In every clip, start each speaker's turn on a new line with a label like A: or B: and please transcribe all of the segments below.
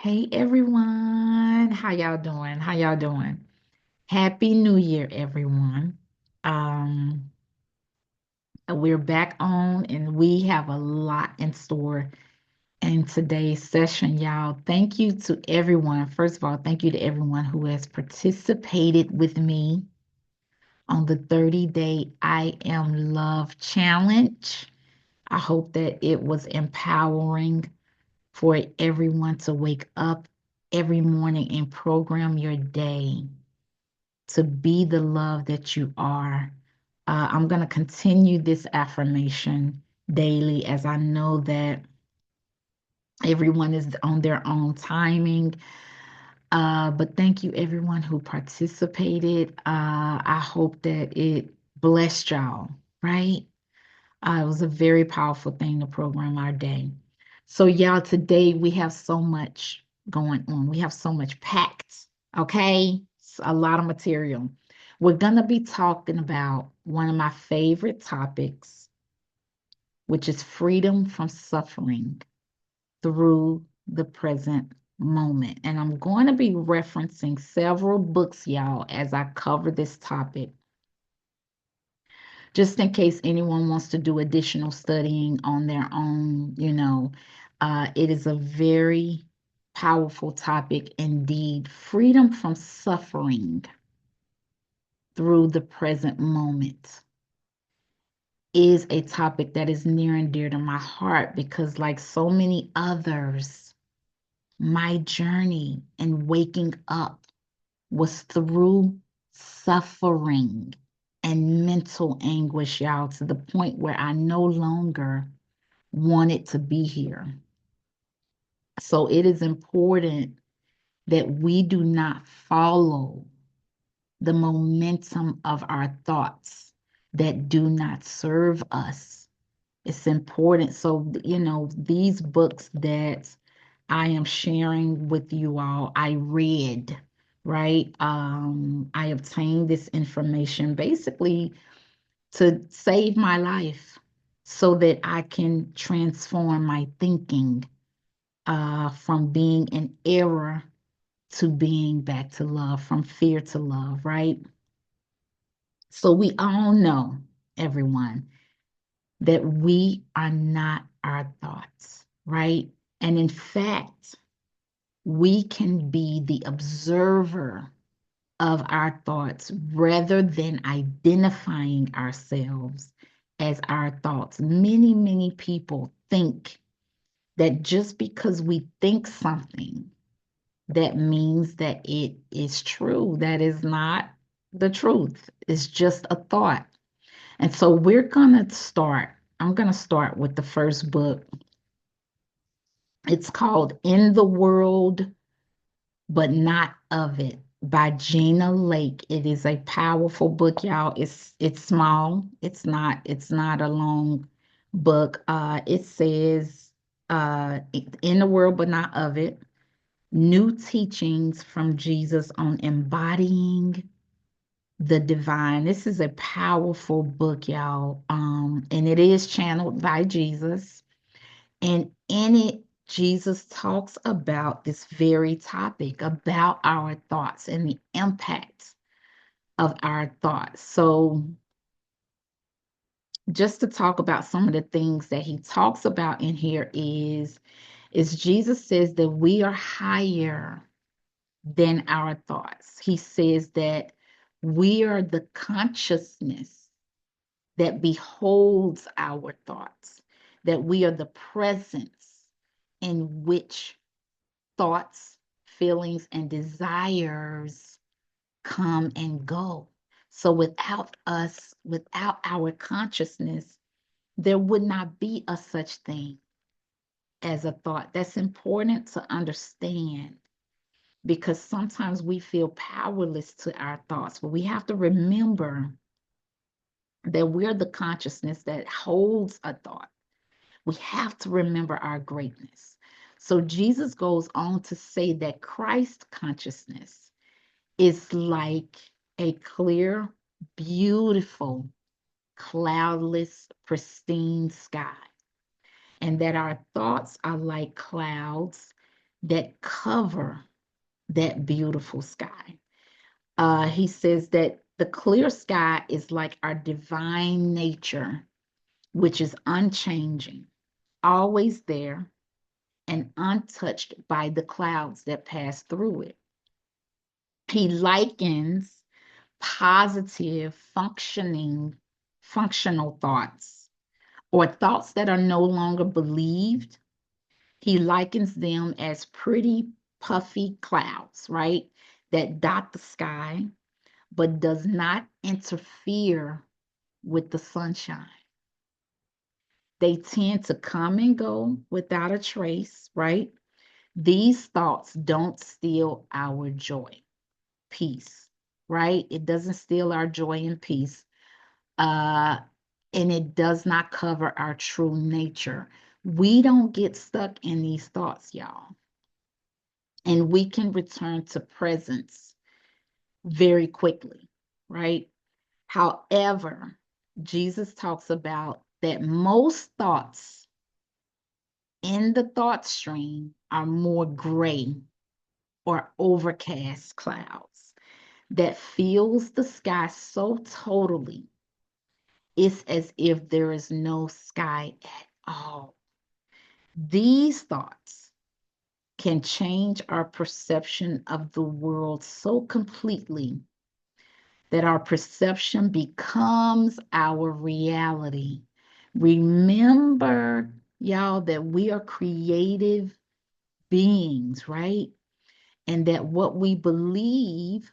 A: Hey everyone, how y'all doing? How y'all doing? Happy New Year, everyone. Um, we're back on and we have a lot in store in today's session, y'all. Thank you to everyone. First of all, thank you to everyone who has participated with me on the 30-day I Am Love challenge. I hope that it was empowering for everyone to wake up every morning and program your day to be the love that you are. I'm going to continue this affirmation daily as I know that everyone is on their own timing. But thank you, everyone who participated. I hope that it blessed y'all, right? It was a very powerful thing to program our day. So, y'all, today we have so much going on. We have so much packed, okay? It's a lot of material. We're going to be talking about one of my favorite topics, which is freedom from suffering through the present moment. And I'm going to be referencing several books, y'all, as I cover this topic just in case anyone wants to do additional studying on their own, it is a very powerful topic indeed. Freedom from suffering through the present moment is a topic that is near and dear to my heart because, like so many others, my journey in waking up was through suffering and mental anguish, y'all, to the point where I no longer wanted to be here. So it is important that we do not follow the momentum of our thoughts that do not serve us. It's important. So, these books that I am sharing with you all, I read, right? I obtained this information basically to save my life so that I can transform my thinking from being in error to being back to love, from fear to love, right? So we all know, everyone, that we are not our thoughts, right? And in fact, we can be the observer of our thoughts rather than identifying ourselves as our thoughts. Many, many people think that just because we think something, that means that it is true. That is not the truth. It's just a thought. And so I'm going to start with the first book. It's called In the World but Not of It by Gina Lake. It is a powerful book, y'all. It's small. It's not a long book. It says in the world but not of it. New teachings from Jesus on embodying the divine. This is a powerful book, y'all. And it is channeled by Jesus. And in it, Jesus talks about this very topic, about our thoughts and the impact of our thoughts. So, just to talk about some of the things that he talks about in here is Jesus says that we are higher than our thoughts. He says that we are the consciousness that beholds our thoughts, that we are the presence in which thoughts, feelings, and desires come and go. So without us, without our consciousness, there would not be a such thing as a thought. That's important to understand because sometimes we feel powerless to our thoughts, but we have to remember that we're the consciousness that holds a thought. We have to remember our greatness. So Jesus goes on to say that Christ consciousness is like a clear, beautiful, cloudless, pristine sky, and that our thoughts are like clouds that cover that beautiful sky. He says that the clear sky is like our divine nature, which is unchanging, always there, and untouched by the clouds that pass through it. He likens positive, functional thoughts or thoughts that are no longer believed. He likens them as pretty puffy clouds, right? That dot the sky, but does not interfere with the sunshine. They tend to come and go without a trace, right? These thoughts don't steal our joy, peace, right? It doesn't steal our joy and peace. Uh, and it does not cover our true nature. We don't get stuck in these thoughts, y'all. And we can return to presence very quickly, right? However, Jesus talks about that most thoughts in the thought stream are more gray or overcast clouds that fills the sky so totally, it's as if there is no sky at all. These thoughts can change our perception of the world so completely that our perception becomes our reality. Remember, y'all, that we are creative beings, right? And that what we believe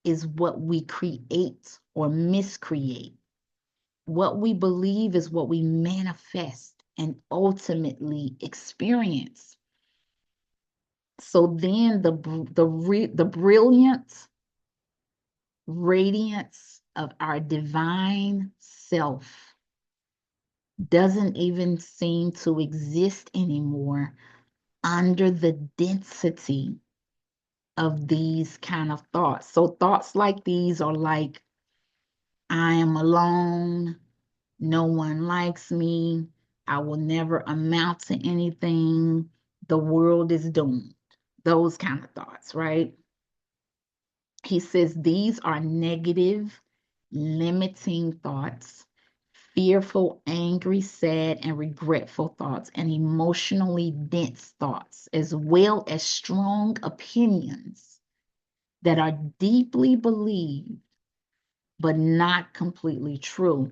A: is what we create or miscreate. What we believe is what we manifest and ultimately experience. So then the brilliant radiance of our divine self doesn't even seem to exist anymore under the density of these kind of thoughts. So thoughts like these are like, I am alone, no one likes me, I will never amount to anything, the world is doomed. Those kind of thoughts, right? He says these are negative, limiting thoughts, fearful, angry, sad, and regretful thoughts, and emotionally dense thoughts, as well as strong opinions that are deeply believed but not completely true.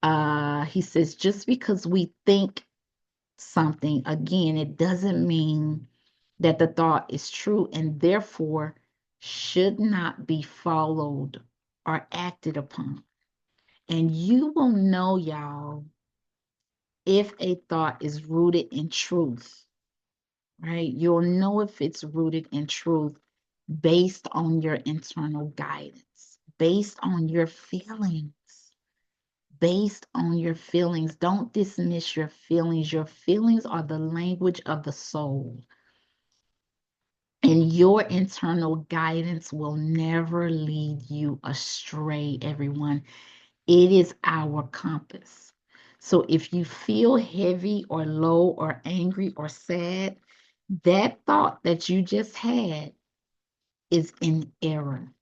A: He says just because we think something, again, it doesn't mean that the thought is true and therefore should not be followed or acted upon. And you will know, y'all, if a thought is rooted in truth, right? You'll know if it's rooted in truth based on your internal guidance, based on your feelings, based on your feelings. Don't dismiss your feelings. Your feelings are the language of the soul. And your internal guidance will never lead you astray, everyone. It is our compass. So if you feel heavy or low or angry or sad, that thought that you just had is in error.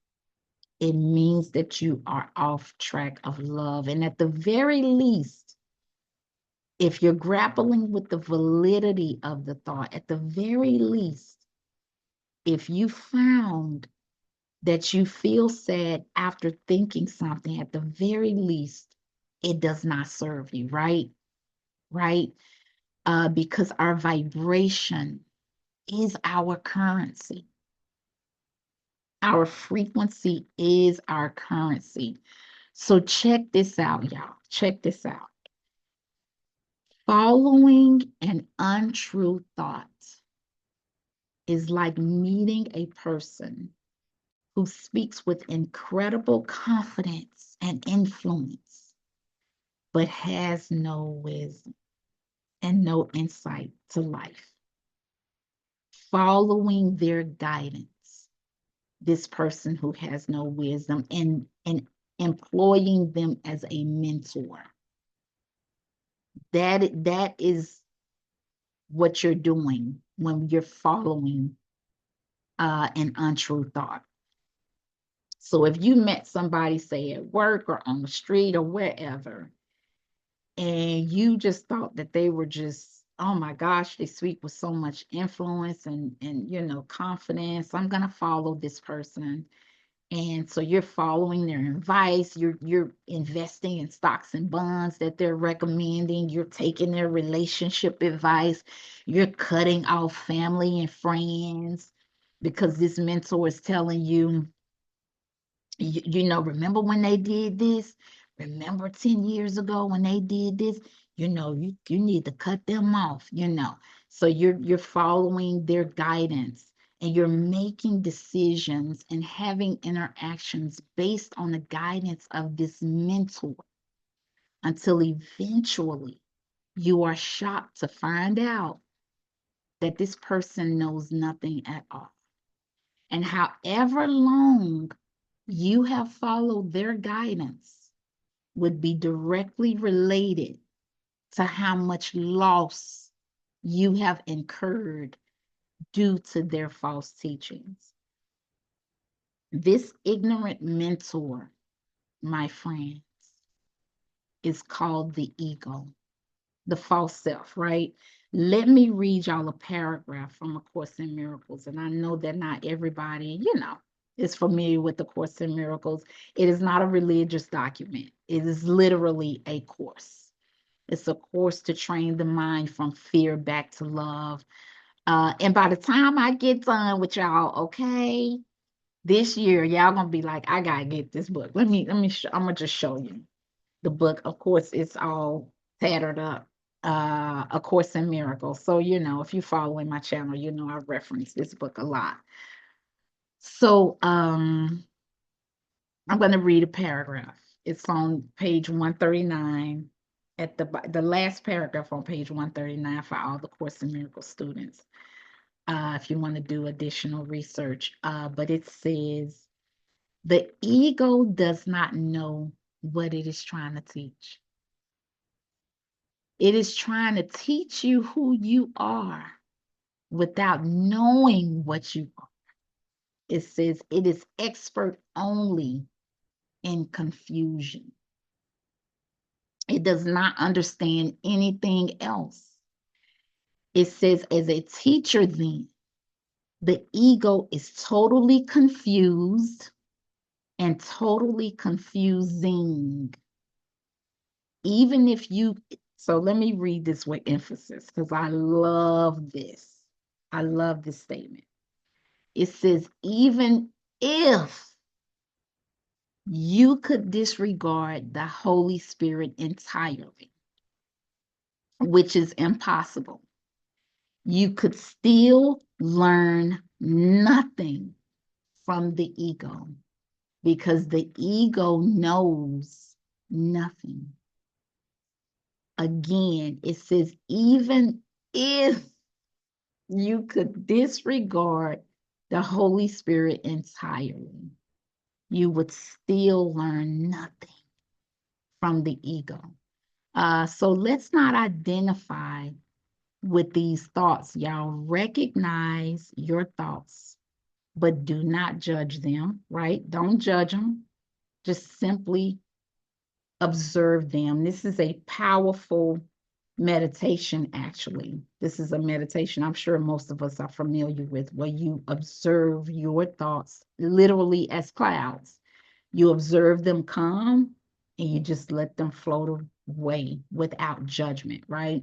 A: It means that you are off track of love. And at the very least, if you're grappling with the validity of the thought, at the very least, if you found that you feel sad after thinking something, at the very least, it does not serve you, right? Right? Because our vibration is our currency. Our frequency is our currency. So check this out, y'all. Check this out. Following an untrue thought is like meeting a person who speaks with incredible confidence and influence, but has no wisdom and no insight to life. Following their guidance, this person who has no wisdom, and employing them as a mentor. That is what you're doing when you're following an untrue thought. So if you met somebody, say at work or on the street or wherever, and you just thought that they were just, oh my gosh, they speak with so much influence and confidence, I'm gonna follow this person. And so you're following their advice, you're investing in stocks and bonds that they're recommending, you're taking their relationship advice, you're cutting off family and friends because this mentor is telling you, remember when they did this? Remember 10 years ago when they did this? You need to cut them off. So you're following their guidance and you're making decisions and having interactions based on the guidance of this mentor until eventually you are shocked to find out that this person knows nothing at all. And however long you have followed their guidance would be directly related to how much loss you have incurred due to their false teachings. This ignorant mentor, my friends, is called the ego, the false self, right? Let me read y'all a paragraph from A Course in Miracles. And I know that not everybody, is familiar with the Course in Miracles. It is not a religious document. It is literally a course. It's a course to train the mind from fear back to love. And by the time I get done with y'all, okay, this year, y'all gonna be like, I gotta get this book. I'm gonna just show you the book. Of course, it's all tattered up. A Course in Miracles. So, if you follow in my channel, I reference this book a lot. So, I'm going to read a paragraph. It's on page 139, at the last paragraph on page 139 for all the Course in Miracles students, if you want to do additional research. But it says, the ego does not know what it is trying to teach. It is trying to teach you who you are without knowing what you are. It says it is expert only in confusion. It does not understand anything else. It says, as a teacher, then, the ego is totally confused and totally confusing. Even if you, so let me read this with emphasis because I love this. I love this statement. It says, even if you could disregard the Holy Spirit entirely, which is impossible, you could still learn nothing from the ego because the ego knows nothing. Again, it says, even if you could disregard the Holy Spirit entirely, you would still learn nothing from the ego. So let's not identify with these thoughts. Y'all recognize your thoughts, but do not judge them, right? Don't judge them. Just simply observe them. This is a powerful meditation, actually. This is a meditation I'm sure most of us are familiar with, where you observe your thoughts literally as clouds. You observe them come and you just let them float away without judgment, right?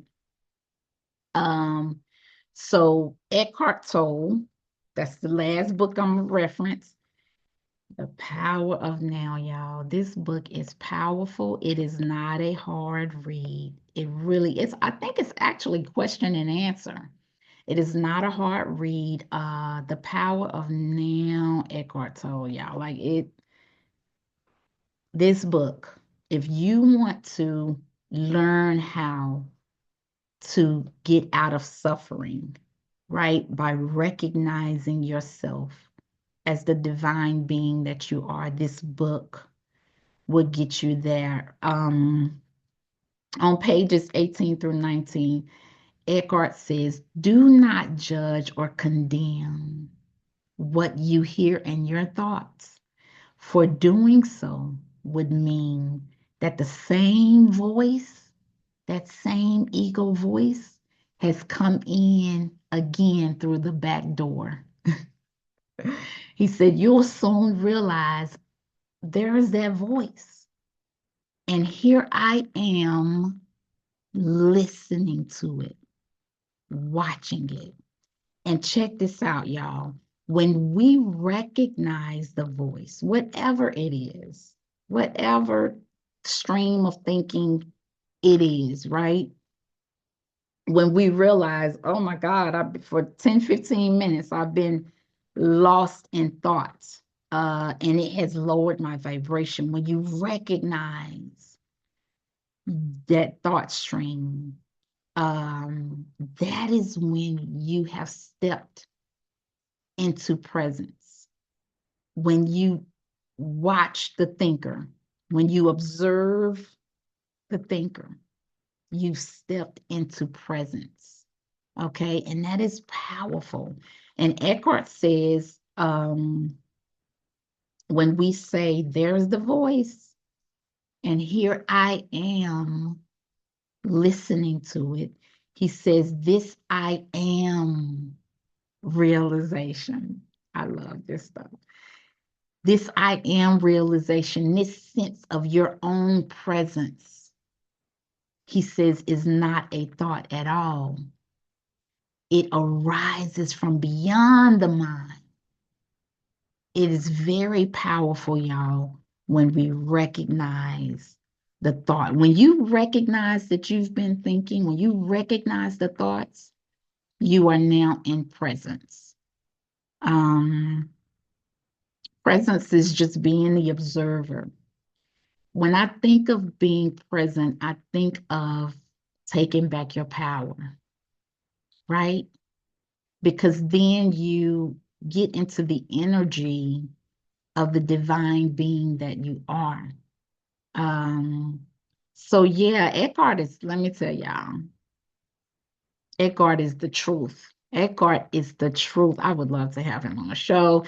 A: So Eckhart Tolle, that's the last book I'm gonna reference. The Power of Now, y'all. This book is powerful. It is not a hard read. It really is. I think it's actually question and answer. It is not a hard read. The Power of Now, Eckhart Tolle, y'all. Like it, this book, if you want to learn how to get out of suffering, right? By recognizing yourself as the divine being that you are, this book will get you there. On pages 18 through 19, Eckhart says, do not judge or condemn what you hear in your thoughts, for doing so would mean that the same voice, that same ego voice, has come in again through the back door. He said, you'll soon realize there is that voice. And here I am listening to it, watching it. And check this out, y'all. When we recognize the voice, whatever it is, whatever stream of thinking it is, right? When we realize, oh my God, for 10, 15 minutes, I've been lost in thoughts, and it has lowered my vibration. When you recognize that thought stream, that is when you have stepped into presence. When you watch the thinker, when you observe the thinker, you've stepped into presence. Okay, and that is powerful. And Eckhart says, when we say, there's the voice, and here I am listening to it, he says, this I am realization. I love this stuff. This I am realization, this sense of your own presence, he says, is not a thought at all. It arises from beyond the mind. It is very powerful, y'all, when we recognize the thought. When you recognize that you've been thinking, when you recognize the thoughts, you are now in presence. Presence is just being the observer. When I think of being present, I think of taking back your power, right? Because then you get into the energy of the divine being that you are. Um, so yeah, Eckhart is, let me tell y'all, Eckhart is the truth. Eckhart is the truth. I would love to have him on the show.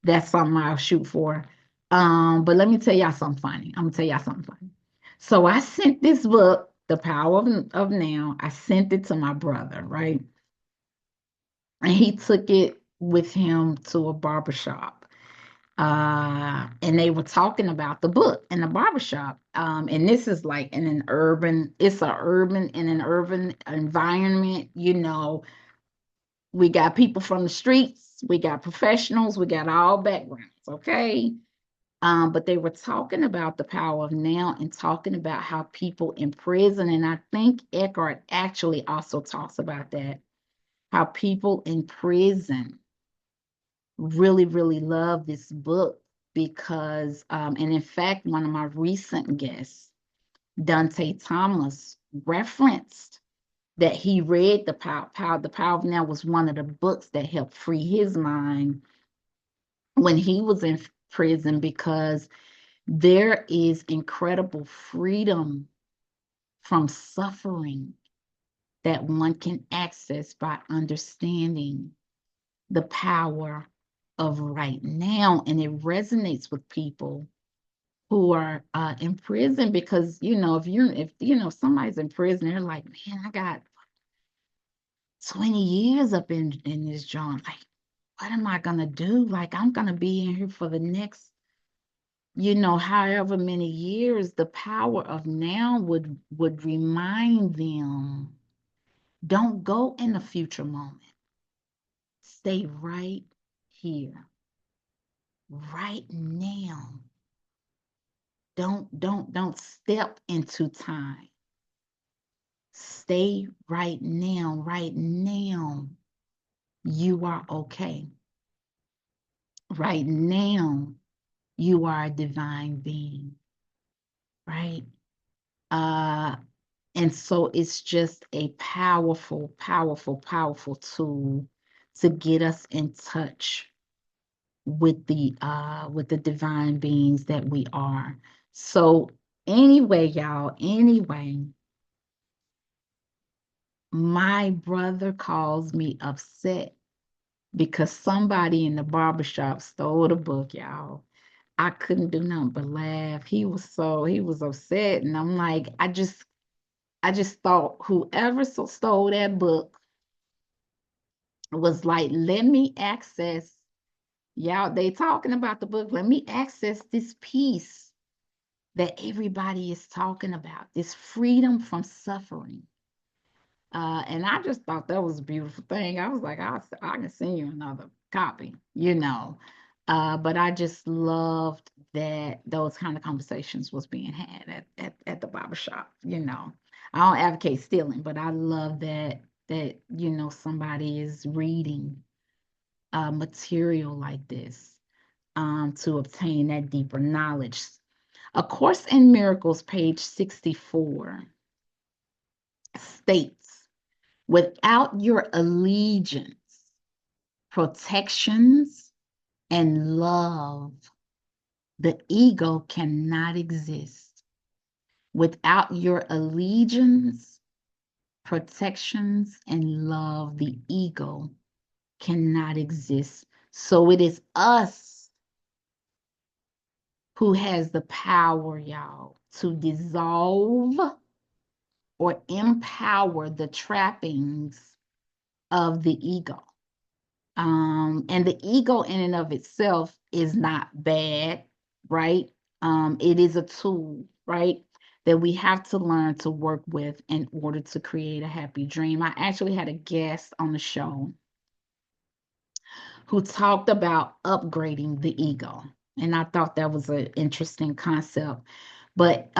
A: That's something I'll shoot for. But let me tell y'all something funny. I'm gonna tell y'all something funny. So I sent this book, The Power of Now. I sent it to my brother, right? And he took it with him to a barbershop. And they were talking about the book in the barbershop. And this is like in an urban, in an urban environment, we got people from the streets, we got professionals, we got all backgrounds, okay? But they were talking about the power of now and talking about how people in prison, and I think Eckhart actually also talks about that, how people in prison really, really love this book because, and in fact, one of my recent guests, Dante Thomas, referenced that he read The Power of Now was one of the books that helped free his mind when he was in prison, because there is incredible freedom from suffering that one can access by understanding the power of right now. And it resonates with people who are in prison, because if somebody's in prison, they're like, man, I got 20 years up in this joint. Like, what am I gonna do? Like, I'm gonna be in here for the next, however many years. The power of now would remind them, don't go in the future moment. Stay right here, right now. Don't step into time. Stay right now. Right now, you are okay. Right now, you are a divine being, right? Uh, and so it's just a powerful, powerful, powerful tool to get us in touch with the divine beings that we are. So anyway, y'all, anyway, My brother calls me upset because somebody in the barbershop stole the book, y'all. I couldn't do nothing but laugh. He was upset. And I'm like, I just thought whoever stole that book was like, let me access, y'all, they talking about the book. Let me access this piece that everybody is talking about, this freedom from suffering. And I just thought that was a beautiful thing. I was like, I can send you another copy, you know. But I just loved that those kind of conversations was being had at the barber shop, you know. I don't advocate stealing, but I love that somebody is reading material like this to obtain that deeper knowledge. A Course in Miracles, page 64, states, without your allegiance, protections, and love, the ego cannot exist. Without your allegiance, protections, and love, the ego cannot exist. So it is us who has the power, y'all, to dissolve or empower the trappings of the ego. And the ego in and of itself is not bad, right? It is a tool, right? That we have to learn to work with in order to create a happy dream. I actually had a guest on the show who talked about upgrading the ego. And I thought that was an interesting concept. But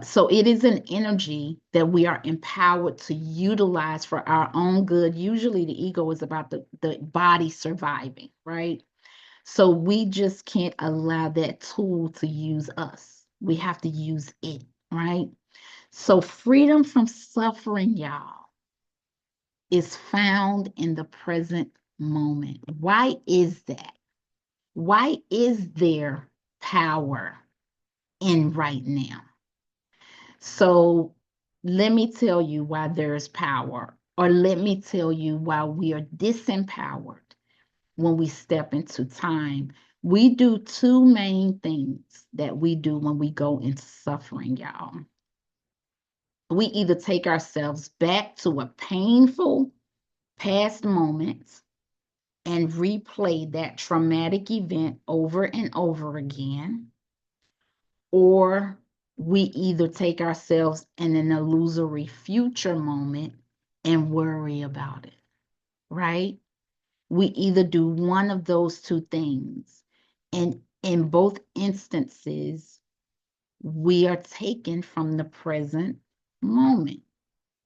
A: so it is an energy that we are empowered to utilize for our own good. Usually the ego is about the body surviving, right? So we just can't allow that tool to use us. We have to use it, right? So freedom from suffering, y'all, is found in the present moment. Why is that? Why is there power in right now? So let me tell you why there's power, or let me tell you why we are disempowered when we step into time. We do two main things that we do when we go into suffering, y'all. We either take ourselves back to a painful past moment and replay that traumatic event over and over again, or we either take ourselves in an illusory future moment and worry about it, right? We either do one of those two things. And in both instances, we are taken from the present moment.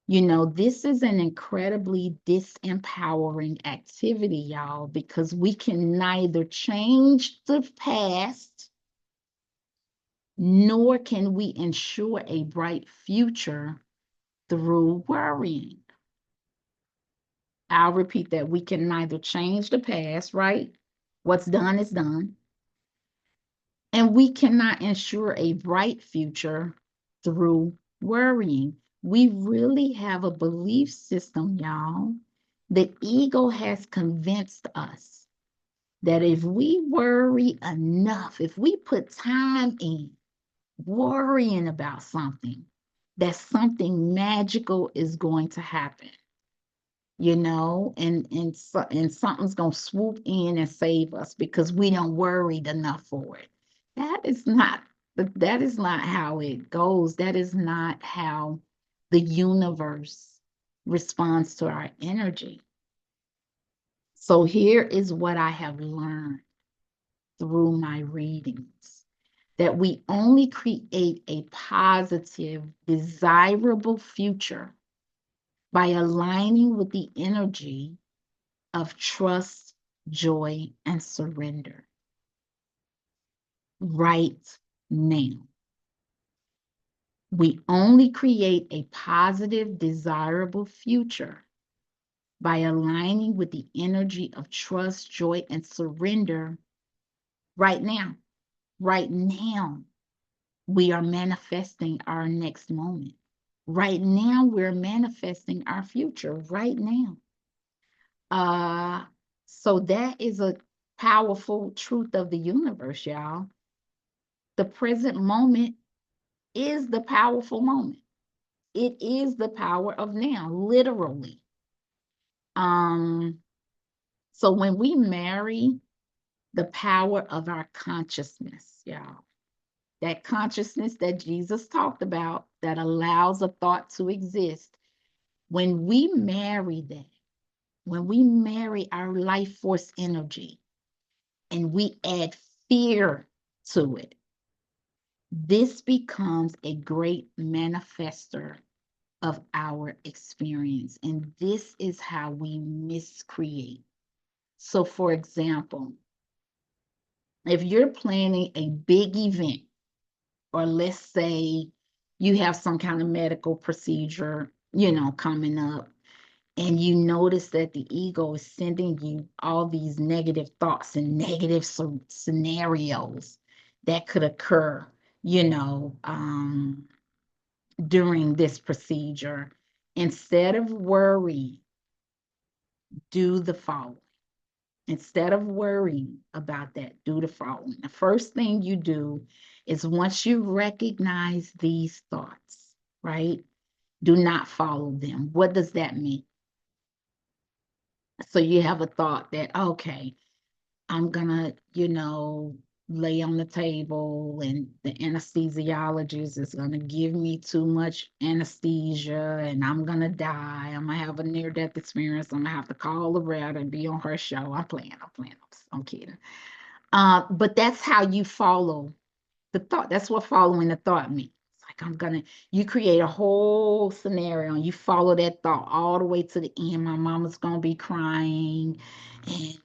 A: You know, this is an incredibly disempowering activity, y'all, because we can neither change the past nor can we ensure a bright future through worrying. I'll repeat that. We can neither change the past, right? What's done is done. And we cannot ensure a bright future through worrying. We really have a belief system, y'all. The ego has convinced us that if we worry enough, if we put time in worrying about something, that something magical is going to happen, you know, and something's going to swoop in and save us because we don't worried enough for it. That is not that is not how it goes. That is not how the universe responds to our energy. So here is what I have learned through my readings, that we only create a positive, desirable future by aligning with the energy of trust, joy, and surrender right now. We only create a positive, desirable future by aligning with the energy of trust, joy, and surrender right now. Right now, we are manifesting our next moment. Right now, we're manifesting our future right now. Uh, so that is a powerful truth of the universe, y'all. The present moment is the powerful moment. It is the power of now, literally. Um, so when we marry the power of our consciousness, y'all, that consciousness that Jesus talked about that allows a thought to exist, when we marry that, when we marry our life force energy and we add fear to it, this becomes a great manifester of our experience. And this is how we miscreate. So, for example, if you're planning a big event, or let's say you have some kind of medical procedure, coming up, and you notice that the ego is sending you all these negative thoughts and negative scenarios that could occur, you know, um, during this procedure. Instead of worry, do the following. Instead of worrying about that, do the following. The first thing you do is, once you recognize these thoughts, right? Do not follow them. What does that mean? So you have a thought that, okay, I'm gonna, lay on the table and the anesthesiologist is gonna give me too much anesthesia and I'm gonna die. I'm gonna have a near-death experience. I'm gonna have to call Loretta and be on her show. I'm kidding. But that's how you follow the thought. That's what following the thought means. Like, you create a whole scenario and you follow that thought all the way to the end. My mama's gonna be crying, and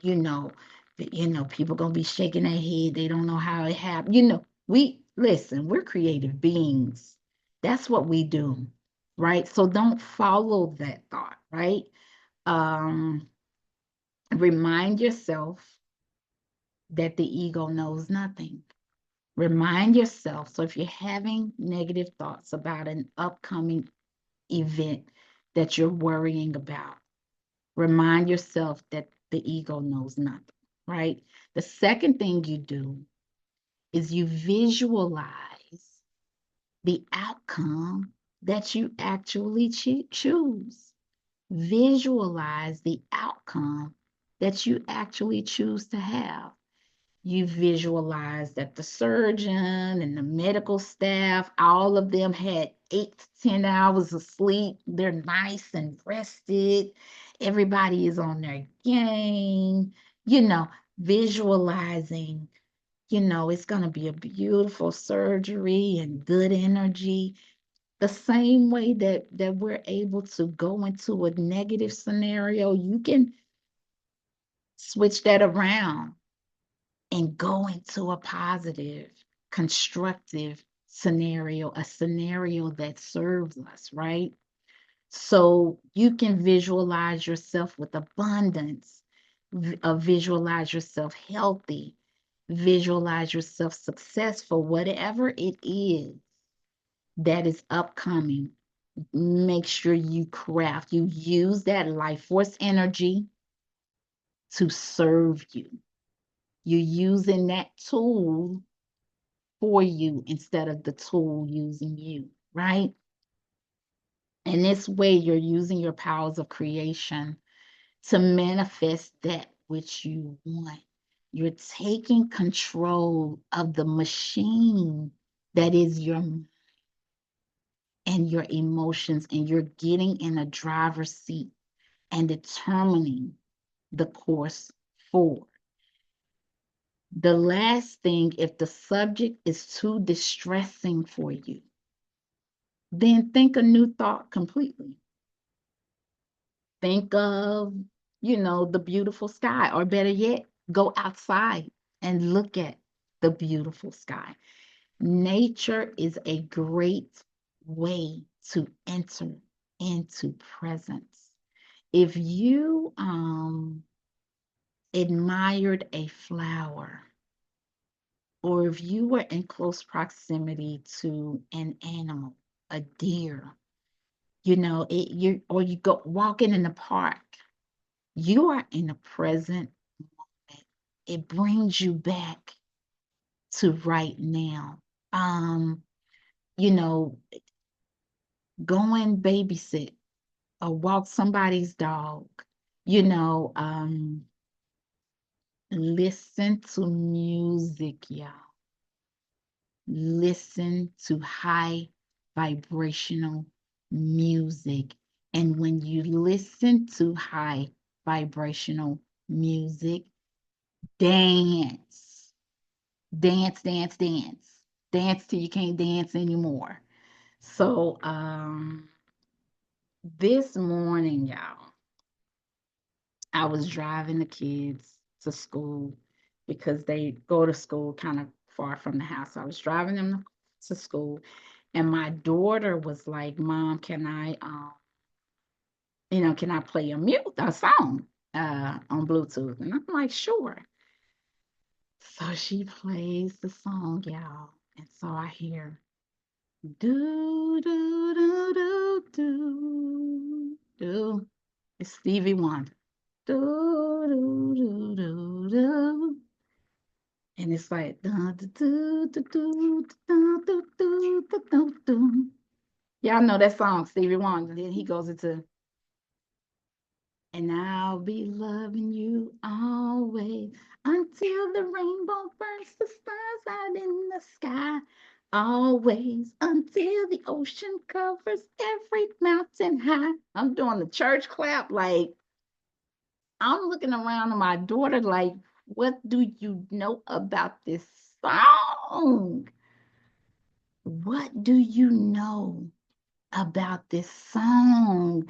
A: people gonna be shaking their head. They don't know how it happened. We're creative beings. That's what we do, right? So don't follow that thought, right? Um, Remind yourself that the ego knows nothing. Remind yourself. So if you're having negative thoughts about an upcoming event that you're worrying about, remind yourself that the ego knows nothing, right? The second thing you do is you visualize the outcome that you actually choose. Visualize the outcome that you actually choose to have. You visualize that the surgeon and the medical staff, all of them had 8 to 10 hours of sleep. They're nice and rested. Everybody is on their game, you know, visualizing, it's going to be a beautiful surgery and good energy. The same way that we're able to go into a negative scenario, you can switch that around and go into a positive, constructive scenario, a scenario that serves us, right? So you can visualize yourself with abundance, visualize yourself healthy, visualize yourself successful, whatever it is that is upcoming. Make sure you use that life force energy to serve you. You're using that tool for you instead of the tool using you, right? And this way, you're using your powers of creation to manifest that which you want. You're taking control of the machine that is your mind and your emotions, and you're getting in a driver's seat and determining the course forward. The last thing, if the subject is too distressing for you, then think a new thought completely. Think of, the beautiful sky, or better yet, go outside and look at the beautiful sky. Nature is a great way to enter into presence. If you admired a flower, or if you were in close proximity to an animal, a deer, or you go walking in the park, you are in the present moment. It brings you back to right now. Um, you know, go and babysit or walk somebody's dog, you know, listen to music, y'all. Listen to high vibrational music. And when you listen to high vibrational music, dance, dance, dance, dance, dance till you can't dance anymore. So, this morning, y'all, I was driving the kids to school because they go to school kind of far from the house. So I was driving them to school, and my daughter was like, "Mom, can I play a song on Bluetooth?" And I'm like, "Sure." So she plays the song, y'all, and so I hear do do do do do do. It's Stevie Wonder. Do do do do do. And it's like do do do do do do do do do do do. Y'all know that song, Stevie Wonder. Then he goes into, and I'll be loving you always until the rainbow burns the stars out in the sky. Always until the ocean covers every mountain high. I'm doing the church clap, like I'm looking around at my daughter, like, what do you know about this song? What do you know about this song?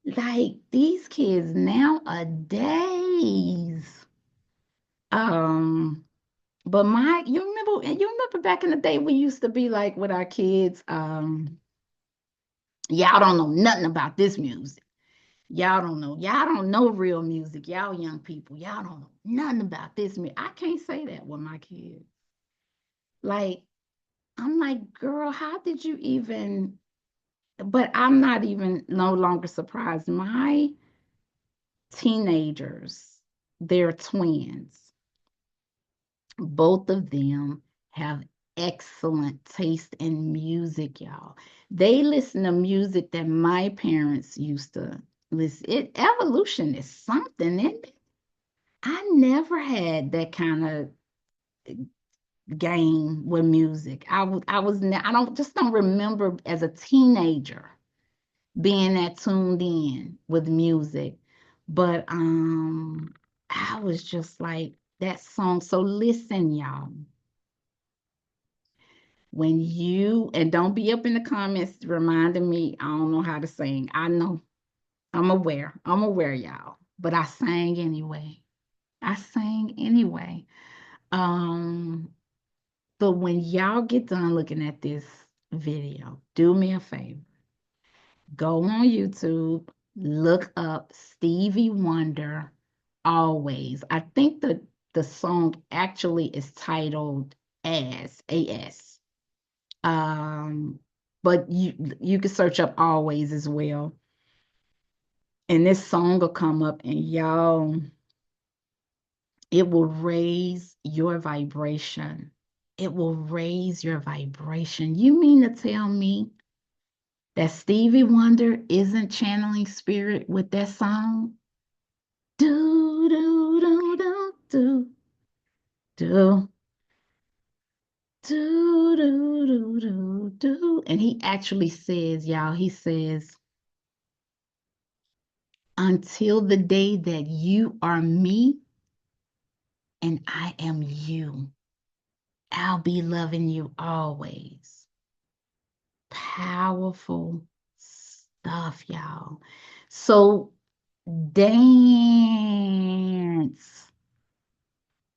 A: Like these kids nowadays. Um, but you remember back in the day we used to be like with our kids, y'all don't know nothing about this music. Y'all don't know real music. Y'all young people, y'all don't know nothing about this music. I can't say that with my kids. Like, I'm like, girl, how did you even? But I'm not even no longer surprised. My teenagers, they're twins. Both of them have excellent taste in music, y'all. They listen to music that my parents used to listen. Evolution is something, isn't it? I never had that kind of game with music. I don't remember as a teenager being that tuned in with music. But I was just like that song. So listen, y'all. When you and don't be up in the comments reminding me I don't know how to sing. I know. I'm aware. I'm aware, y'all. But I sang anyway. I sang anyway. Um, but when y'all get done looking at this video, do me a favor. Go on YouTube, look up Stevie Wonder Always. I think the song actually is titled AS. Um, but you can search up Always as well. And this song will come up, and y'all, it will raise your vibration. It will raise your vibration. You mean to tell me that Stevie Wonder isn't channeling spirit with that song? Do do do do do do do do do do do. And he actually says, y'all, he says, until the day that you are me and I am you, I'll be loving you always. Powerful stuff, y'all. So dance,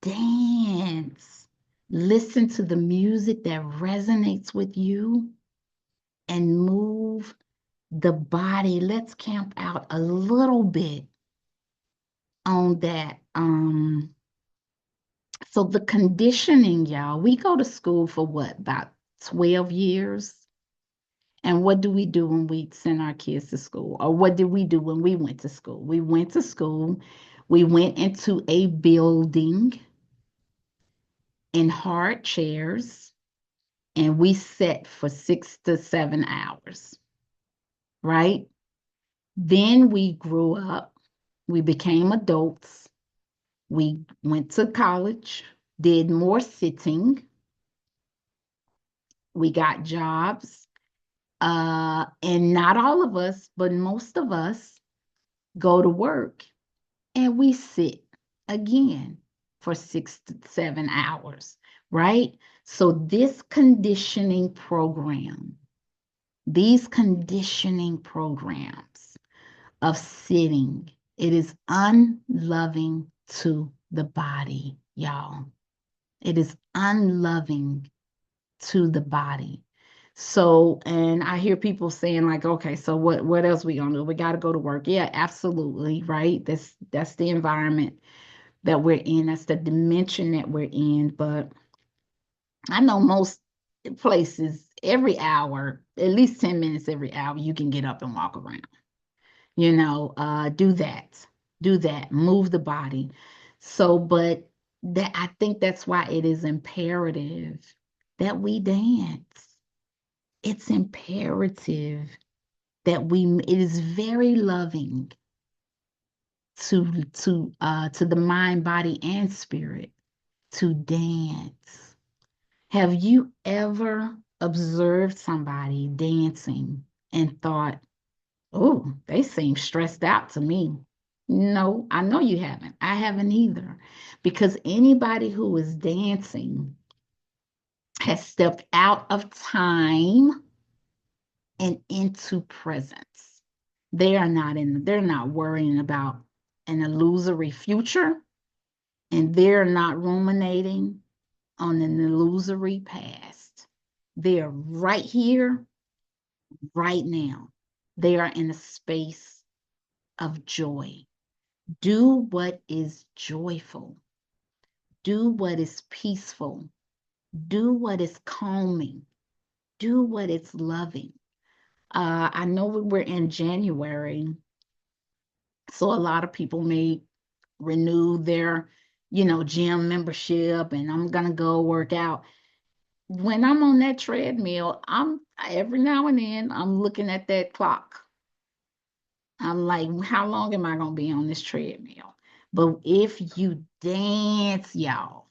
A: dance. Listen to the music that resonates with you and move the body. Let's camp out a little bit on that. So the conditioning, y'all, we go to school for what, about 12 years? And what do we do when we send our kids to school? Or what did we do when we went to school? We went to school, we went into a building in hard chairs, and we sat for 6 to 7 hours, right? Then we grew up, we became adults, we went to college, did more sitting, we got jobs, and not all of us, but most of us go to work and we sit again for 6 to 7 hours, right? So these conditioning programs of sitting, it is unloving to the body, y'all. It is unloving to the body. So, and I hear people saying like, okay, so what else we gonna do? We got to go to work. Yeah, absolutely, right? That's the environment that we're in. That's the dimension that we're in. But I know most places every hour, at least 10 minutes every hour, you can get up and walk around. Do that. Do that. Move the body. So, but that I think that's why it is imperative that we dance. It's imperative that it is very loving to the mind, body, and spirit to dance. Have you ever observed somebody dancing and thought, oh, they seem stressed out to me? No, I know you haven't. I haven't either. Because anybody who is dancing has stepped out of time and into presence. They're not worrying about an illusory future, and they're not ruminating on an illusory past. They are right here, right now. They are in a space of joy. Do what is joyful. Do what is peaceful. Do what is calming. Do what is loving. I know we're in January, so a lot of people may renew their, gym membership, and I'm gonna go work out. When I'm on that treadmill, I'm every now and then I'm looking at that clock. I'm like, how long am I gonna be on this treadmill? But if you dance, y'all,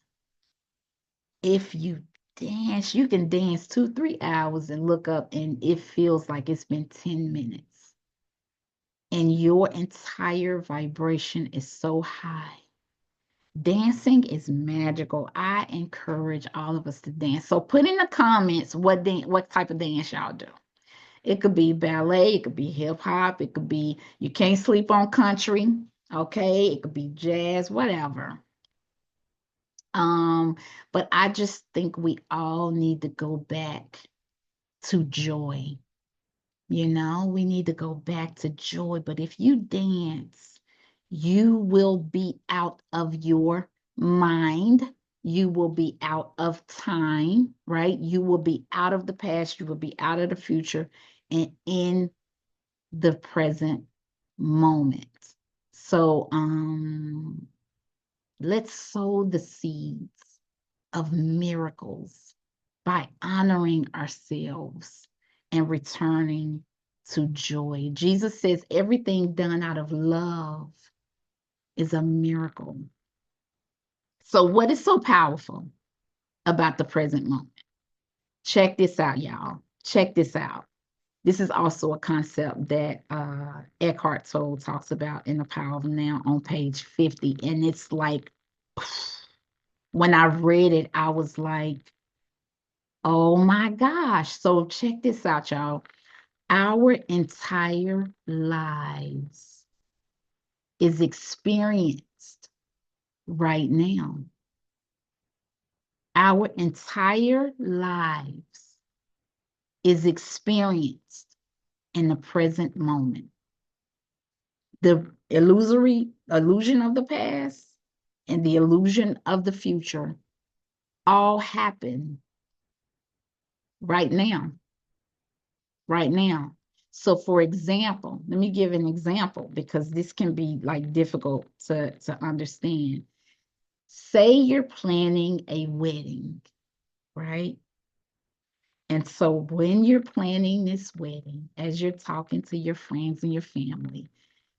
A: if you dance, you can dance 2, 3 hours and look up and it feels like it's been 10 minutes. And your entire vibration is so high. Dancing is magical. I encourage all of us to dance. So put in the comments what type of dance y'all do. It could be ballet, it could be hip hop, it could be you can't sleep on country, okay? It could be jazz, whatever. But I just think we all need to go back to joy. We need to go back to joy. But if you dance, you will be out of your mind. You will be out of time, right? You will be out of the past. You will be out of the future and in the present moment. So, let's sow the seeds of miracles by honoring ourselves and returning to joy. Jesus says everything done out of love is a miracle. So, what is so powerful about the present moment? Check this out, y'all. Check this out. This is also a concept that Eckhart Tolle talks about in The Power of Now on page 50. And it's like, when I read it, I was like, oh my gosh. So check this out, y'all. Our entire lives is experienced right now. Our entire lives is experienced in the present moment. The illusion of the past and the illusion of the future all happen right now. right now. So for example, let me give an example because this can be like difficult to understand. Say you're planning a wedding, right? And so when you're planning this wedding, as you're talking to your friends and your family,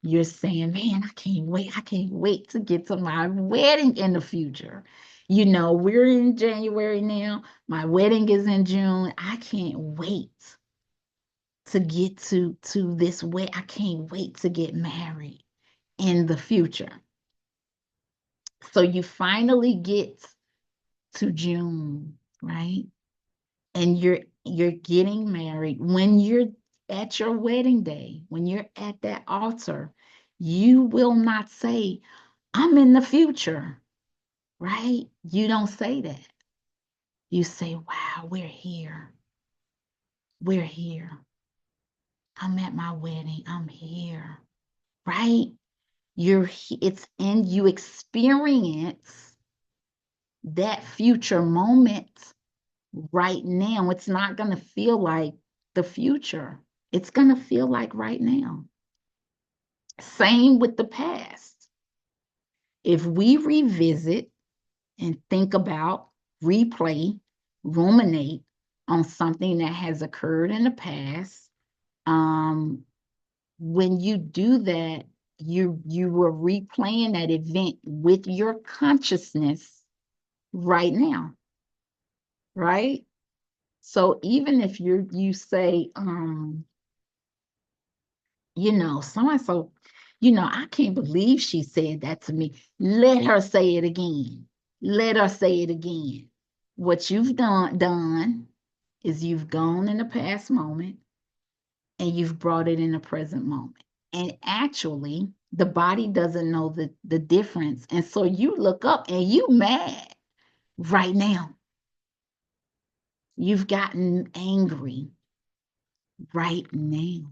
A: you're saying, man, I can't wait. I can't wait to get to my wedding in the future. You know, we're in January now. My wedding is in June. I can't wait to get to this way. I can't wait to get married in the future. So you finally get to June, right? And you're getting married. When you're at your wedding day, when you're at that altar, you will not say, I'm in the future, right? You don't say that. You say, wow, we're here. We're here. I'm at my wedding. I'm here, right? It's in you experience that future moment right now. It's not going to feel like the future. It's going to feel like right now. Same with the past. If we revisit and think about, replay, ruminate on something that has occurred in the past, um, when you do that, you were replaying that event with your consciousness right now, right? So even if you say, so, I can't believe she said that to me. Let her say it again. Let her say it again. What you've done is you've gone in the past moment and you've brought it in the present moment. And actually, the body doesn't know the difference. And so you look up and you mad right now. You've gotten angry right now,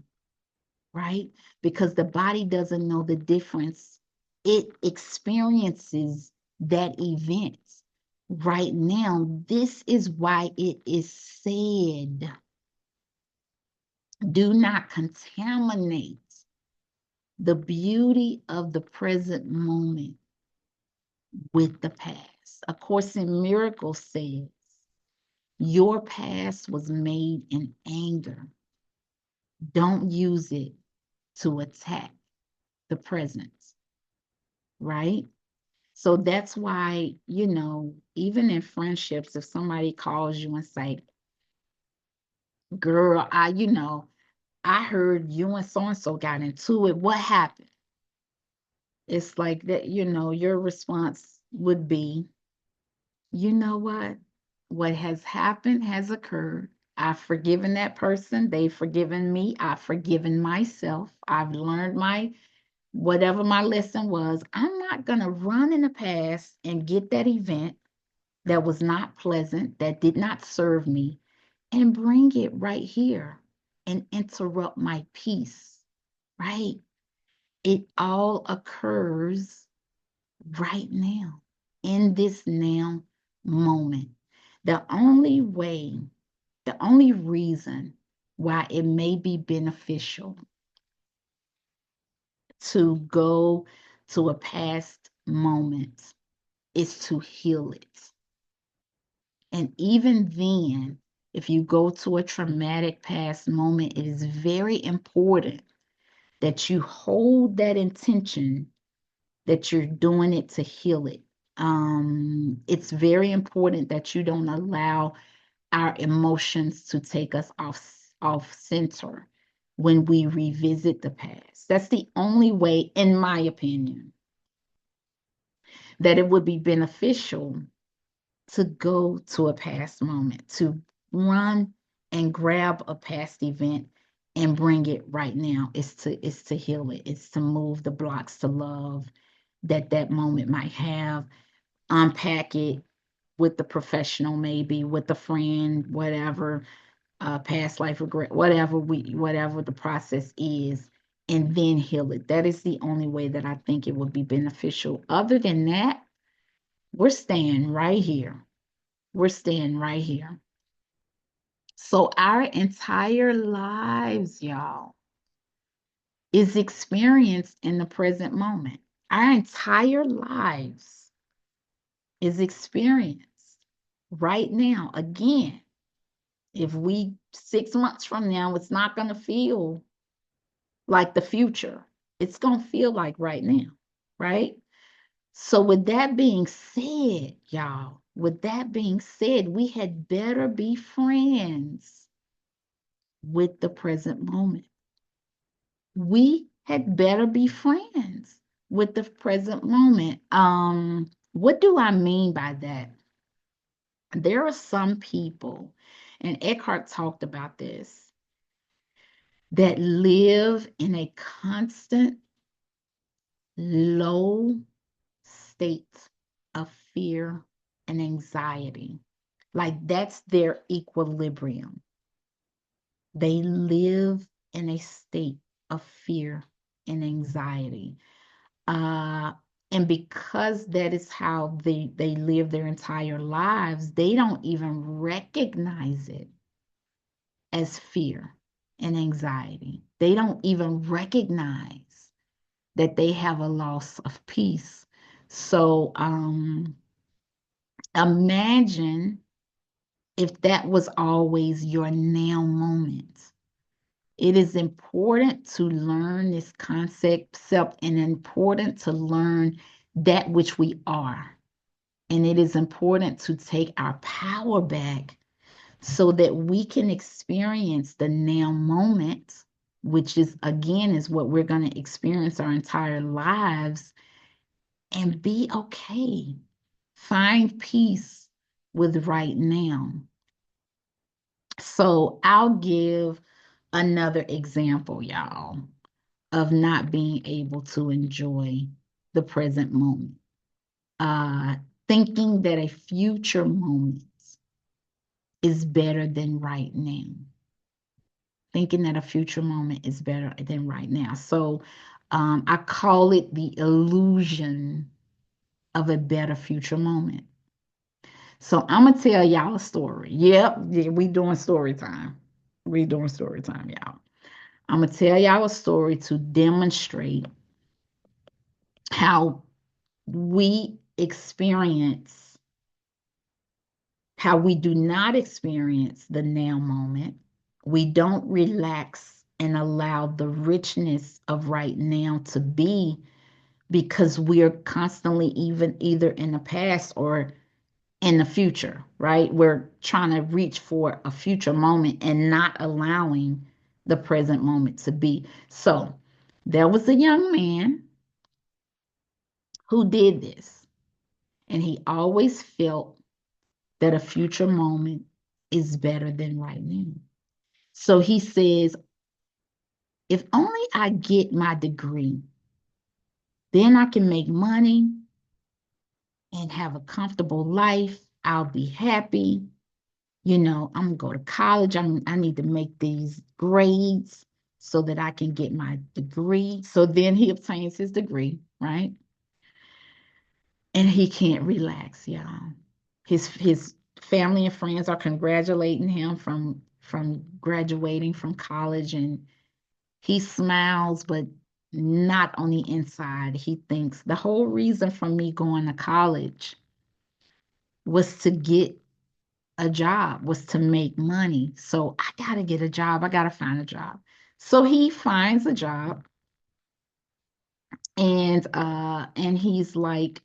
A: right? Because the body doesn't know the difference. It experiences that event right now. This is why it is said, do not contaminate the beauty of the present moment with the past. A Course in Miracles says, your past was made in anger. Don't use it to attack the present, right? So that's why, even in friendships, if somebody calls you and say, girl, I heard you and so got into it. What happened? It's like that, your response would be, you know what? What has happened has occurred. I've forgiven that person. They've forgiven me. I've forgiven myself. I've learned whatever my lesson was. I'm not going to run in the past and get that event that was not pleasant, that did not serve me, and bring it right here and interrupt my peace, right? It all occurs right now, in this now moment. The only way, the only reason why it may be beneficial to go to a past moment is to heal it. And even then, if you go to a traumatic past moment, it is very important that you hold that intention that you're doing it to heal it. It's very important that you don't allow our emotions to take us off center when we revisit the past. That's the only way, in my opinion, that it would be beneficial to go to a past moment, to run and grab a past event and bring it right now. It's to heal it. It's to move the blocks to love that moment might have, unpack it with the professional, maybe with a friend, whatever, past life regret, whatever the process is, and then heal it. That is the only way that I think it would be beneficial. Other than that, we're staying right here. We're staying right here. So our entire lives, y'all, is experienced in the present moment. Our entire lives is experienced right now. Again, if we 6 months from now, it's not going to feel like the future. It's going to feel like right now, right? So, with that being said, y'all, with that being said, we had better be friends with the present moment. We had better be friends with the present moment. What do I mean by that? There are some people, and Eckhart talked about this, that live in a constant low state of fear and anxiety. Like that's their equilibrium. They live in a state of fear and anxiety. Uh, and because that is how they live their entire lives, they don't even recognize it as fear and anxiety. They don't even recognize that they have a loss of peace. So imagine if that was always your now moment. It is important to learn this concept and important to learn that which we are. And it is important to take our power back so that we can experience the now moment, which is again is what we're going to experience our entire lives, and be okay. Find peace with right now. So I'll give another example, y'all, of not being able to enjoy the present moment. Uh, Thinking that a future moment is better than right now. Thinking that a future moment is better than right now. So I call it the illusion of a better future moment. So I'm gonna tell y'all a story. Yep, yeah, we doing story time. We doing story time, y'all. I'm gonna tell y'all a story to demonstrate how we experience, how we do not experience the now moment. We don't relax and allow the richness of right now to be because we're constantly even either in the past or in the future, right? We're trying to reach for a future moment and not allowing the present moment to be. So there was a young man who did this, and he always felt that a future moment is better than right now. So he says, if only I get my degree, then I can make money and have a comfortable life. I'll be happy. I'm gonna go to college. I need to make these grades so that I can get my degree. So then he obtains his degree, right? And he can't relax, y'all. His family and friends are congratulating him from graduating from college, and he smiles, but not on the inside. He thinks the whole reason for me going to college was to get a job, was to make money. So I got to get a job. I got to find a job. So he finds a job, and he's like,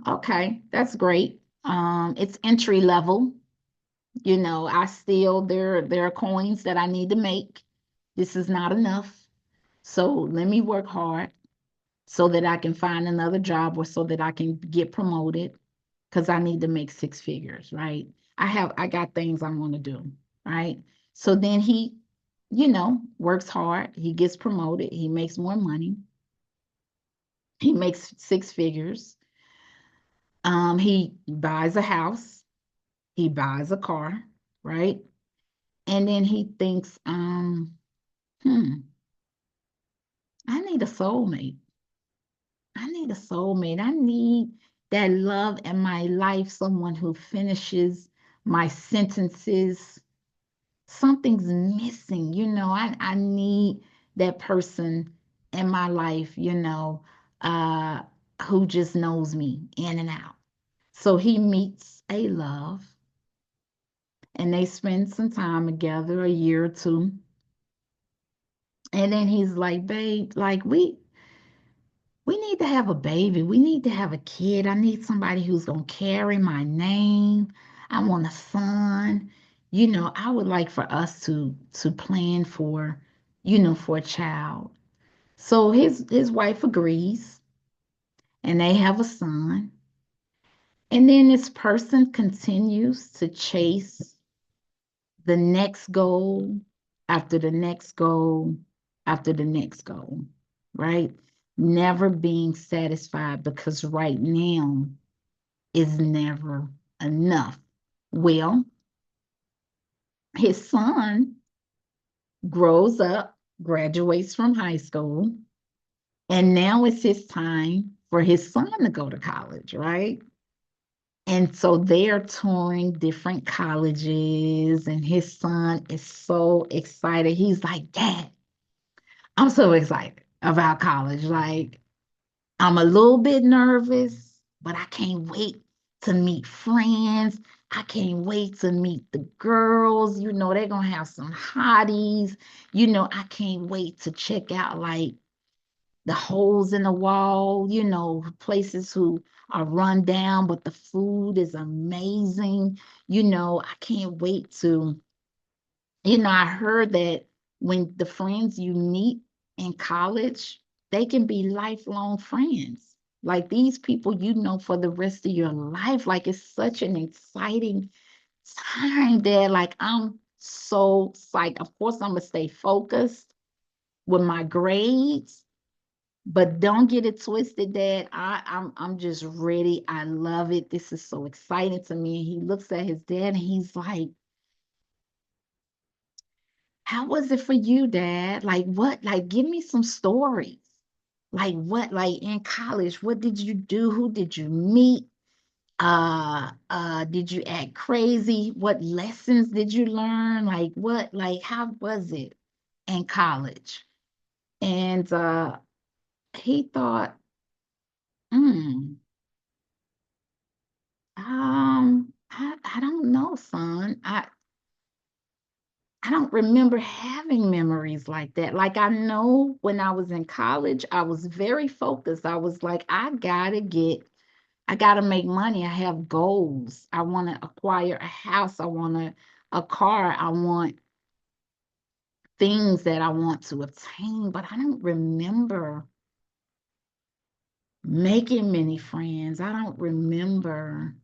A: okay, that's great. It's entry level. I still there are coins that I need to make. This is not enough. So let me work hard so that I can find another job or so that I can get promoted because I need to make six figures, right? I got things I want to do, right? So then he, works hard. He gets promoted. He makes more money. He makes six figures. He buys a house. He buys a car, right? And then he thinks, hmm, I need a soulmate. I need a soulmate. I need that love in my life, someone who finishes my sentences, something's missing. I need that person in my life, uh, who just knows me in and out. So he meets a love and they spend some time together, a year or two. And then he's like, babe, like we need to have a baby. We need to have a kid. I need somebody who's gonna carry my name. I want a son. I would like for us to plan for, for a child. So his wife agrees, and they have a son. And then this person continues to chase the next goal after the next goal after the next goal, right? Never being satisfied because right now is never enough. Well, his son grows up, graduates from high school, and now it's his time for his son to go to college, right? And so they're touring different colleges, and his son is so excited. He's like, Dad, I'm so excited about college. Like, I'm a little bit nervous, but I can't wait to meet friends. I can't wait to meet the girls. They're going to have some hotties. I can't wait to check out like the holes in the wall, places who are run down, but the food is amazing. I can't wait to, I heard that when the friends you meet in college, they can be lifelong friends. Like these people for the rest of your life. Like it's such an exciting time there. Like I'm so psyched. Of course, I'm gonna stay focused with my grades, but don't get it twisted, Dad. I'm just ready. I love it. This is so exciting to me. And he looks at his dad and he's like, how was it for you, Dad? Like what? Like give me some stories. Like what? Like in college, what did you do? Who did you meet? Did you act crazy? What lessons did you learn? Like what? Like how was it in college? And he thought, hmm, I don't know, son. I don't remember having memories like that. Like I know when I was in college, I was very focused. I was like, I gotta make money. I have goals. I want to acquire a house. I want a car. I want things that I want to obtain, but I don't remember making many friends. I don't remember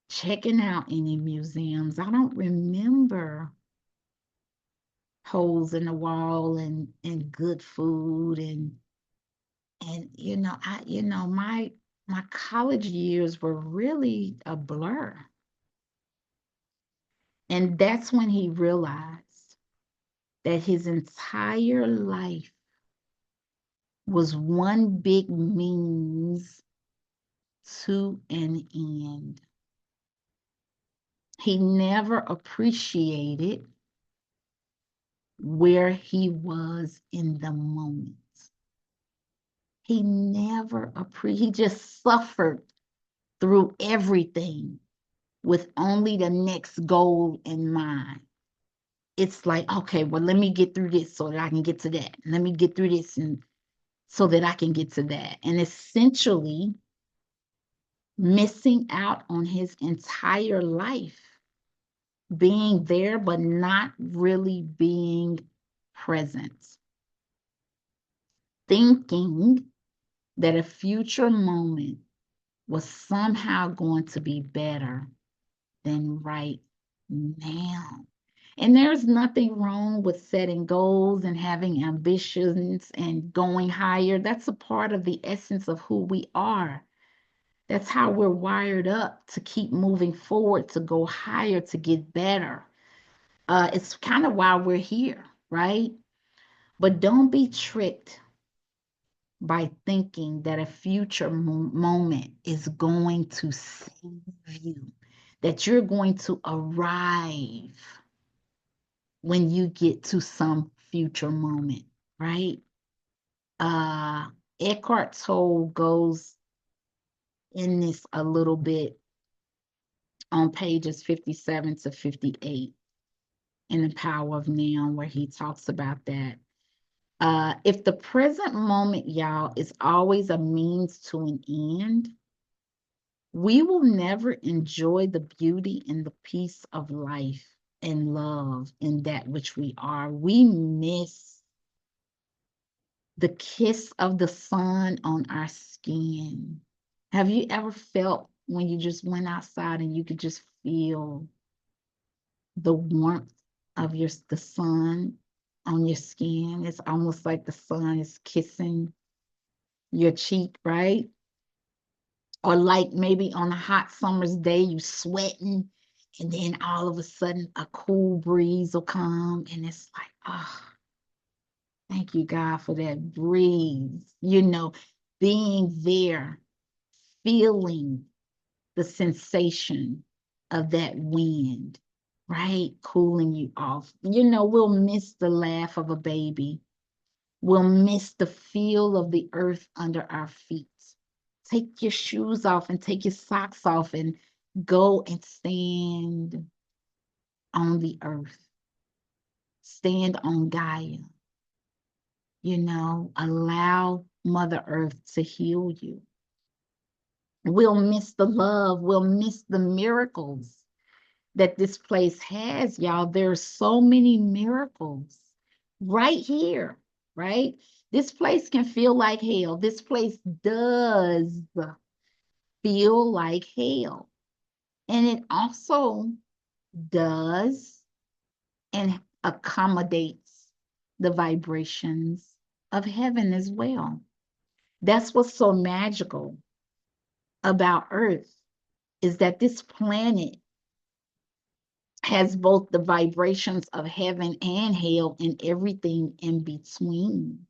A: checking out any museums. I don't remember holes in the wall and good food and my college years were really a blur. And that's when he realized that his entire life was one big means to an end. He never appreciated where he was in the moment. He never he just suffered through everything with only the next goal in mind. It's like, okay, well, let me get through this so that I can get to that. Let me get through this and so that I can get to that. And essentially missing out on his entire life, being there, but not really being present, thinking that a future moment was somehow going to be better than right now. And there's nothing wrong with setting goals and having ambitions and going higher. That's a part of the essence of who we are. That's how we're wired up to keep moving forward, to go higher, to get better. It's kind of why we're here, right? But don't be tricked by thinking that a future moment is going to save you, that you're going to arrive when you get to some future moment, right? Uh, Eckhart Tolle goes in this a little bit on pages 57 to 58 in The Power of Now, where he talks about that. If the present moment, y'all, is always a means to an end, we will never enjoy the beauty and the peace of life and love in that which we are. We miss the kiss of the sun on our skin. Have you ever felt when you just went outside and you could just feel the warmth of the sun on your skin? It's almost like the sun is kissing your cheek, right? Or like maybe on a hot summer's day, you sweating, and then all of a sudden a cool breeze will come, and it's like, oh, thank you, God, for that breeze. Being there, feeling the sensation of that wind, right? Cooling you off. We'll miss the laugh of a baby. We'll miss the feel of the earth under our feet. Take your shoes off and take your socks off and go and stand on the earth. Stand on Gaia. Allow Mother Earth to heal you. We'll miss the love. We'll miss the miracles that this place has, y'all. There are so many miracles right here, right? This place can feel like hell. This place does feel like hell. And it also does and accommodates the vibrations of heaven as well. That's what's so magical about Earth, is that this planet has both the vibrations of heaven and hell and everything in between.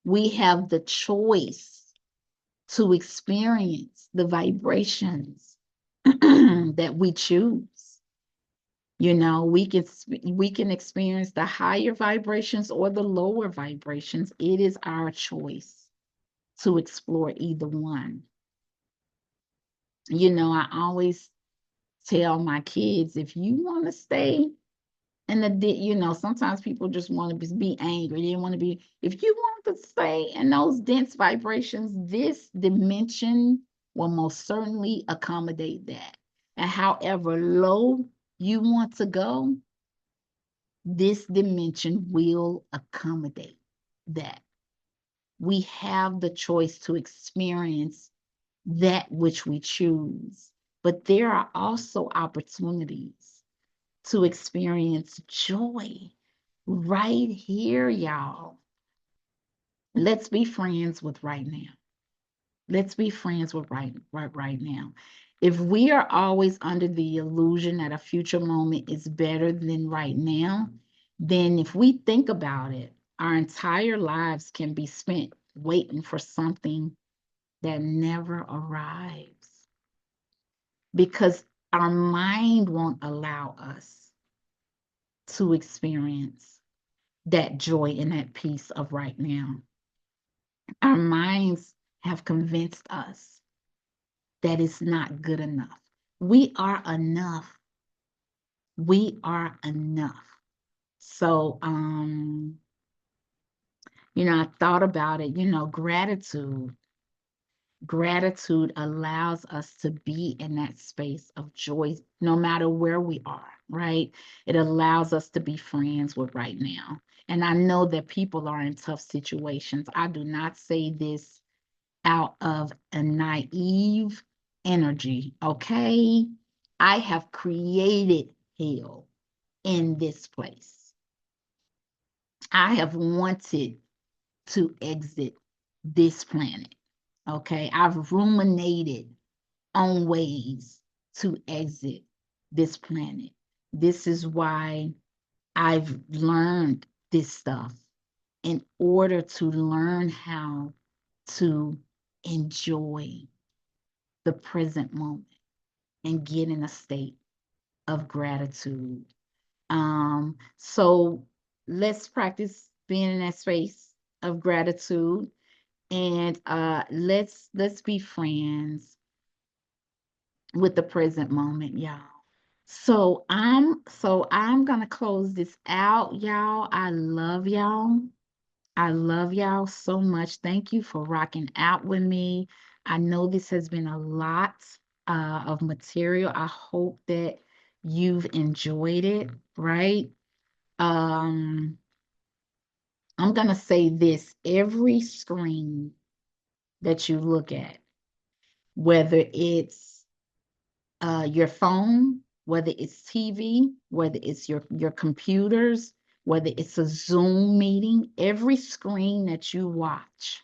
A: We have the choice to experience the vibrations that we choose. We can experience the higher vibrations or the lower vibrations. It is our choice to explore either one. I always tell my kids, if you want to stay in sometimes people just want to be angry. They want to be, if you want to stay in those dense vibrations, this dimension will most certainly accommodate that. And however low you want to go, this dimension will accommodate that. We have the choice to experience that which we choose, but there are also opportunities to experience joy right here, y'all. Let's be friends with right now. Let's be friends with right now. If we are always under the illusion that a future moment is better than right now, then if we think about it, our entire lives can be spent waiting for something that never arrives, because our mind won't allow us to experience that joy and that peace of right now. Our minds have convinced us that it's not good enough. We are enough. We are enough. So, I thought about it, gratitude. Gratitude allows us to be in that space of joy, no matter where we are, right? It allows us to be friends with right now. And I know that people are in tough situations. I do not say this out of a naive energy, okay? I have created hell in this place. I have wanted to exit this planet, okay? I've ruminated on ways to exit this planet. This is why I've learned this stuff, in order to learn how to enjoy the present moment and get in a state of gratitude. So let's practice being in that space of gratitude, and let's be friends with the present moment, y'all. So I'm gonna close this out, y'all. I love y'all. I love y'all so much. Thank you for rocking out with me. I know this has been a lot of material. I hope that you've enjoyed it, right? Um, I'm gonna say this: every screen that you look at, whether it's your phone, whether it's TV, whether it's your computers, whether it's a Zoom meeting, every screen that you watch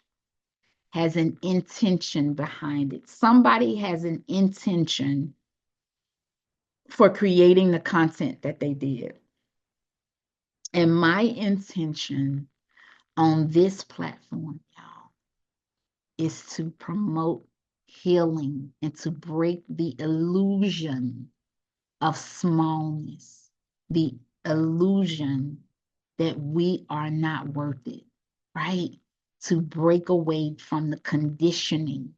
A: has an intention behind it. Somebody has an intention for creating the content that they did. And my intention on this platform, y'all, is to promote healing and to break the illusion of smallness, the illusion that we are not worth it, right? To break away from the conditioning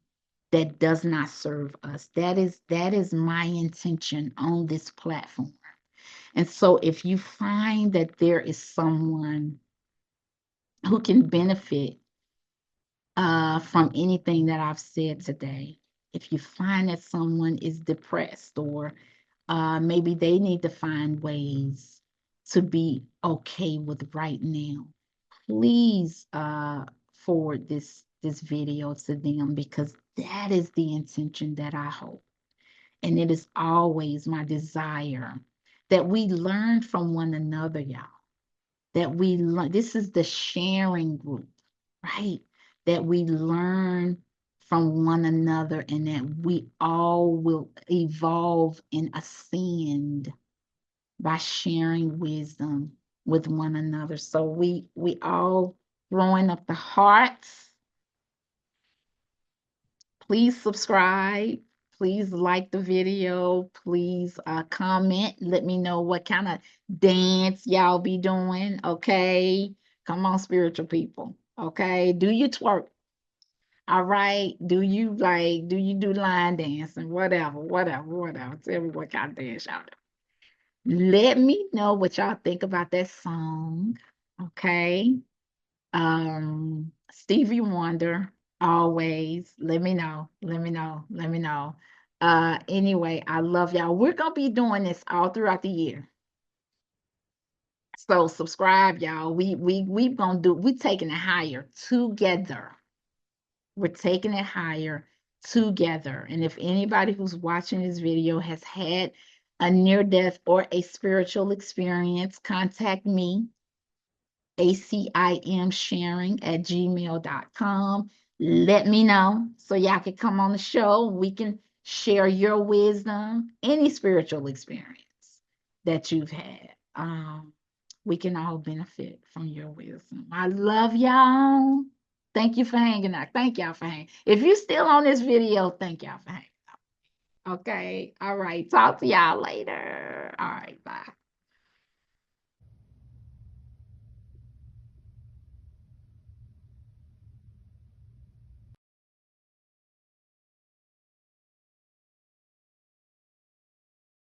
A: that does not serve us. That is my intention on this platform. And so if you find that there is someone who can benefit from anything that I've said today, if you find that someone is depressed, or maybe they need to find ways to be okay with right now, please forward this video to them, because that is the intention that I hope. And it is always my desire that we learn from one another, y'all. That we learn. This is the sharing group, right? That we learn from one another, and that we all will evolve and ascend by sharing wisdom with one another. So we all throwing up the hearts. Please subscribe. Please like the video. Please comment. Let me know what kind of dance y'all be doing. Okay. Come on, spiritual people. Okay. Do you twerk? All right. Do you do line dancing? Whatever, whatever, whatever. Tell me what kind of dance y'all do. Let me know what y'all think about that song. Okay. Stevie Wonder, always. Let me know. Let me know. Let me know. Anyway, I love y'all. We're gonna be doing this all throughout the year. So subscribe, y'all. We taking it higher together. We're taking it higher together. And if anybody who's watching this video has had a near death or a spiritual experience, contact me, acimsharing@gmail.com. Let me know so y'all can come on the show. We can share your wisdom, any spiritual experience that you've had. We can all benefit from your wisdom. I love y'all. Thank you for hanging out. Thank y'all for hanging. If you're still on this video, thank y'all for hanging out. Okay. All right. Talk to y'all later. All right. Bye.